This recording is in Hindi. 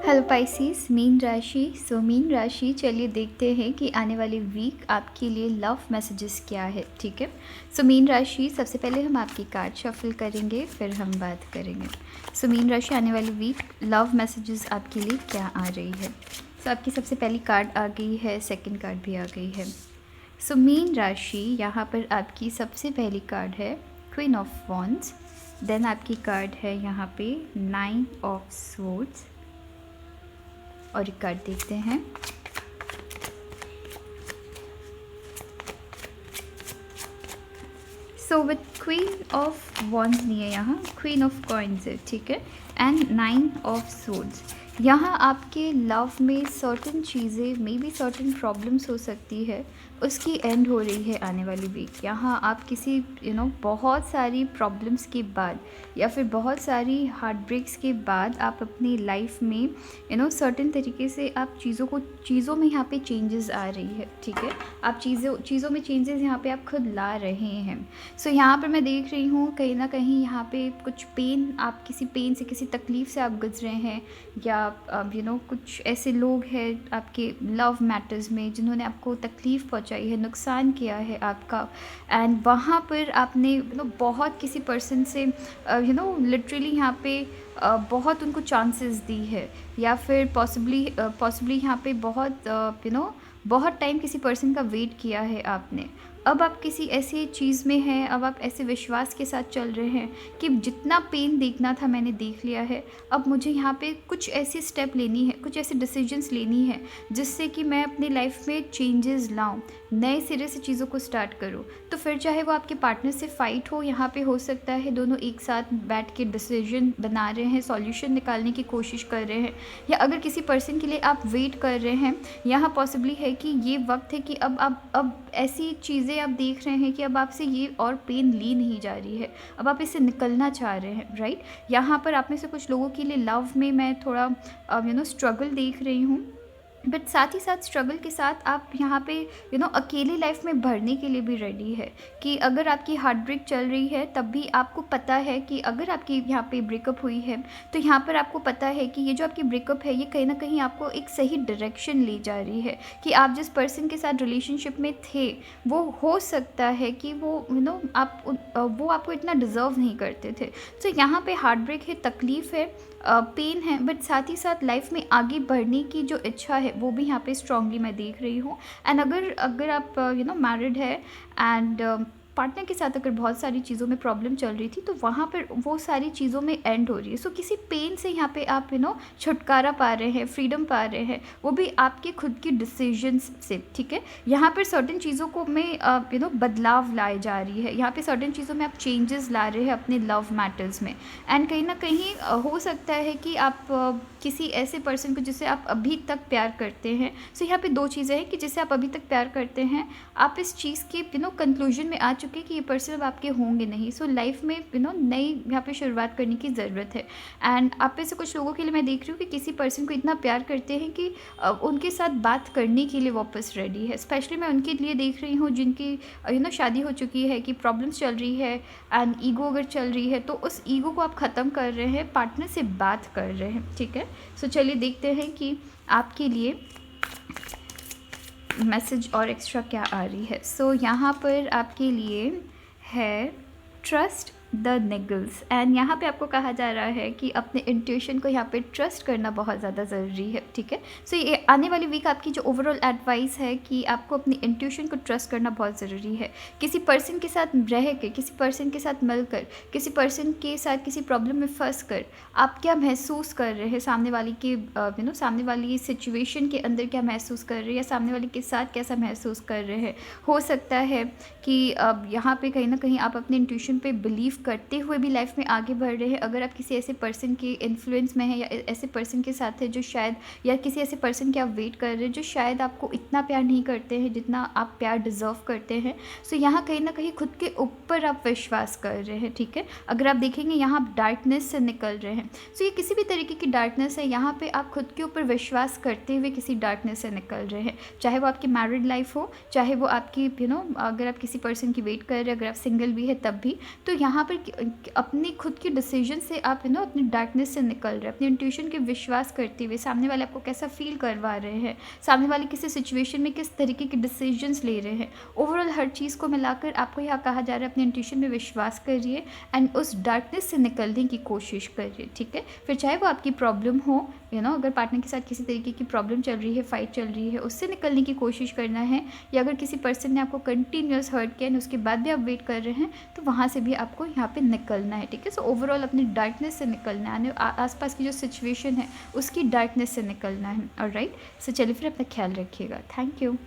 हेलो पाइसेस, मीन राशि। मीन राशि, चलिए देखते हैं कि आने वाली वीक आपके लिए लव मैसेजेस क्या है। ठीक है। मीन राशि, सबसे पहले हम आपकी कार्ड शफल करेंगे, फिर हम बात करेंगे। मीन राशि, आने वाली वीक लव मैसेजेस आपके लिए क्या आ रही है। आपकी सबसे पहली कार्ड आ गई है, सेकंड कार्ड भी आ गई है। मीन राशि, यहाँ पर आपकी सबसे पहली कार्ड है क्वीन ऑफ वॉन्ड्स। देन आपकी कार्ड है यहाँ पे 9 ऑफ स्वॉर्ड्स। और एक कार्ड देखते हैं। विद क्वीन ऑफ वॉन्ड्स नहीं है यहाँ, क्वीन ऑफ कॉइन्स है। ठीक है। And 9 of swords. यहाँ आपके लव में सर्टेन चीज़ें, मे बी सर्टेन प्रॉब्लम्स हो सकती है, उसकी एंड हो रही है आने वाली वीक। यहाँ आप किसी बहुत सारी प्रॉब्लम्स के बाद या फिर बहुत सारी हार्ट ब्रेक्स के बाद आप अपनी लाइफ में सर्टेन तरीके से आप चीज़ों में यहाँ पे चेंजेस आ रही है। ठीक है। आप चीज़ों में चेंजेस यहाँ पे आप खुद ला रहे हैं। यहाँ पर मैं देख रही हूँ कहीं ना कहीं यहाँ पे कुछ पेन, आप किसी पेन से, किसी तकलीफ़ से आप गुजरे हैं, या कुछ ऐसे लोग हैं आपके लव मैटर्स में जिन्होंने आपको तकलीफ़ पहुंचाई है, नुकसान किया है आपका। एंड वहाँ पर आपने बहुत किसी पर्सन से लिटरली यहाँ पे बहुत उनको चांसेस दी है, या फिर पॉसिबली यहाँ पे बहुत टाइम किसी पर्सन का वेट किया है आपने। अब आप किसी ऐसी चीज़ में हैं, अब आप ऐसे विश्वास के साथ चल रहे हैं कि जितना पेन देखना था मैंने देख लिया है, अब मुझे यहाँ पे कुछ ऐसी स्टेप लेनी है, कुछ ऐसे डिसीजंस लेनी है जिससे कि मैं अपनी लाइफ में चेंजेस लाऊं, नए सिरे से चीज़ों को स्टार्ट करूं। तो फिर चाहे वो आपके पार्टनर से फाइट हो, यहाँ पे हो सकता है दोनों एक साथ बैठ के डिसीजन बना रहे हैं, सॉल्यूशन निकालने की कोशिश कर रहे हैं, या अगर किसी पर्सन के लिए आप वेट कर रहे हैं, यहाँ पॉसिबली है कि ये वक्त है कि अब ऐसी चीज़ें आप देख रहे हैं कि अब आपसे ये और पेन ली नहीं जा रही है, अब आप इससे निकलना चाह रहे हैं। राइट। यहाँ पर आप में से कुछ लोगों के लिए लव में मैं थोड़ा स्ट्रगल देख रही हूँ, बट साथ ही साथ स्ट्रगल के साथ आप यहाँ पे अकेली लाइफ में भरने के लिए भी रेडी है कि अगर आपकी हार्ट ब्रेक चल रही है तब भी आपको पता है कि अगर आपकी यहाँ पे ब्रेकअप हुई है तो यहाँ पर आपको पता है कि ये जो आपकी ब्रेकअप है ये कहीं ना कहीं आपको एक सही डायरेक्शन ले जा रही है, कि आप जिस पर्सन के साथ रिलेशनशिप में थे वो हो सकता है कि वो वो आपको इतना डिज़र्व नहीं करते थे। तो यहाँ पे हार्ट ब्रेक है, तकलीफ़ है, पेन है, बट साथ ही साथ लाइफ में आगे बढ़ने की जो इच्छा है वो भी यहाँ पे स्ट्रांगली मैं देख रही हूँ। एंड अगर आप मैरिड है एंड पार्टनर के साथ अगर बहुत सारी चीज़ों में प्रॉब्लम चल रही थी तो वहाँ पर वो सारी चीज़ों में एंड हो रही है। किसी पेन से यहाँ पे आप छुटकारा पा रहे हैं, फ्रीडम पा रहे हैं, वो भी आपके खुद की डिसीजंस से। ठीक है। यहाँ पर सर्टेन चीज़ों को में बदलाव लाई जा रही है, यहाँ पे सर्टेन चीज़ों में आप चेंजेस ला रहे हैं अपने लव मैटर्स में। एंड कहीं ना कहीं हो सकता है कि आप किसी ऐसे पर्सन को जिसे आप अभी तक प्यार करते हैं। यहाँ पे दो चीज़ें हैं कि जिसे आप अभी तक प्यार करते हैं, आप इस चीज़ के कंक्लूजन में आ चुके कि ये पर्सन अब आपके होंगे नहीं। लाइफ में नई यहाँ पे शुरुआत करने की ज़रूरत है। एंड आप में से कुछ लोगों के लिए मैं देख रही हूँ कि किसी पर्सन को इतना प्यार करते हैं कि उनके साथ बात करने के लिए वापस रेडी है। स्पेशली मैं उनके लिए देख रही हूँ जिनकी शादी हो चुकी है, कि प्रॉब्लम्स चल रही है एंड ईगो अगर चल रही है तो उस ईगो को आप ख़त्म कर रहे हैं, पार्टनर से बात कर रहे हैं। ठीक है। चलिए देखते हैं कि आपके लिए मैसेज और एक्स्ट्रा क्या आ रही है। यहाँ पर आपके लिए है ट्रस्ट द निगल्स। एंड यहाँ पे आपको कहा जा रहा है कि अपने इंट्यूशन को यहाँ पे ट्रस्ट करना बहुत ज़्यादा ज़रूरी है। ठीक है। ये आने वाली वीक आपकी जो ओवरऑल एडवाइस है कि आपको अपनी इंट्यूशन को ट्रस्ट करना बहुत ज़रूरी है। किसी पर्सन के साथ रह के, किसी पर्सन के साथ मिलकर, किसी पर्सन के साथ किसी प्रॉब्लम में फंस कर आप क्या महसूस कर रहे हैं, सामने वाली के सामने वाली सिचुएशन के अंदर क्या महसूस कर रहे हैं, या सामने वाले के साथ कैसा महसूस कर रहे हैं। हो सकता है कि यहाँ पे कहीं ना कहीं आप अपने इंट्यूशन पे बिलीव करते हुए भी लाइफ में आगे बढ़ रहे हैं। अगर आप किसी ऐसे पर्सन के इन्फ्लुएंस में हैं, या ऐसे पर्सन के साथ है जो शायद, या किसी ऐसे पर्सन की के आप वेट कर रहे हैं, जो शायद आपको इतना प्यार नहीं करते हैं जितना आप प्यार डिज़र्व करते हैं। सो यहाँ कहीं ना कहीं खुद के ऊपर आप विश्वास कर रहे हैं, ठीक है। अगर आप देखेंगे यहाँ आप डार्कनेस से निकल रहे हैं। सो ये किसी भी तरीके की डार्कनेस है, यहाँ पे आप खुद के ऊपर विश्वास करते हुए किसी डार्कनेस से निकल रहे हैं। चाहे वो आपकी मैरिड लाइफ हो, चाहे वो आपकी अगर आप किसी पर्सन की वेट कर रहे हैं, अगर आप सिंगल भी है तब भी, तो यहाँ पर अपनी खुद की डिसीजन से आप अपनी डार्कनेस से निकल रहे हैं, अपनी इंट्यूशन के विश्वास करते हुए सामने वाले आपको कैसा फील करवा रहे हैं, सामने वाले किसी सिचुएशन में किस तरीके के डिसीजंस ले रहे हैं। ओवरऑल हर चीज़ को मिलाकर आपको यहाँ कहा जा रहा है अपनी इंट्यूशन में विश्वास करिए एंड उस डार्कनेस से निकलने की कोशिश करिए, ठीक है। फिर चाहे वो आपकी प्रॉब्लम हो, अगर पार्टनर के साथ किसी तरीके की प्रॉब्लम चल रही है, फाइट चल रही है, उससे निकलने की कोशिश करना है, या अगर किसी पर्सन ने आपको कंटिन्यूस हर्ट किया उसके बाद भी आप वेट कर रहे हैं, तो वहाँ से भी आपको यहाँ पे निकलना है, ठीक है। सो ओवरऑल अपनी डार्कनेस से निकलना है, आसपास की जो सिचुएशन है उसकी डार्कनेस से निकलना है। ऑलराइट, सो चलिए फिर अपना ख्याल रखिएगा। Thank you.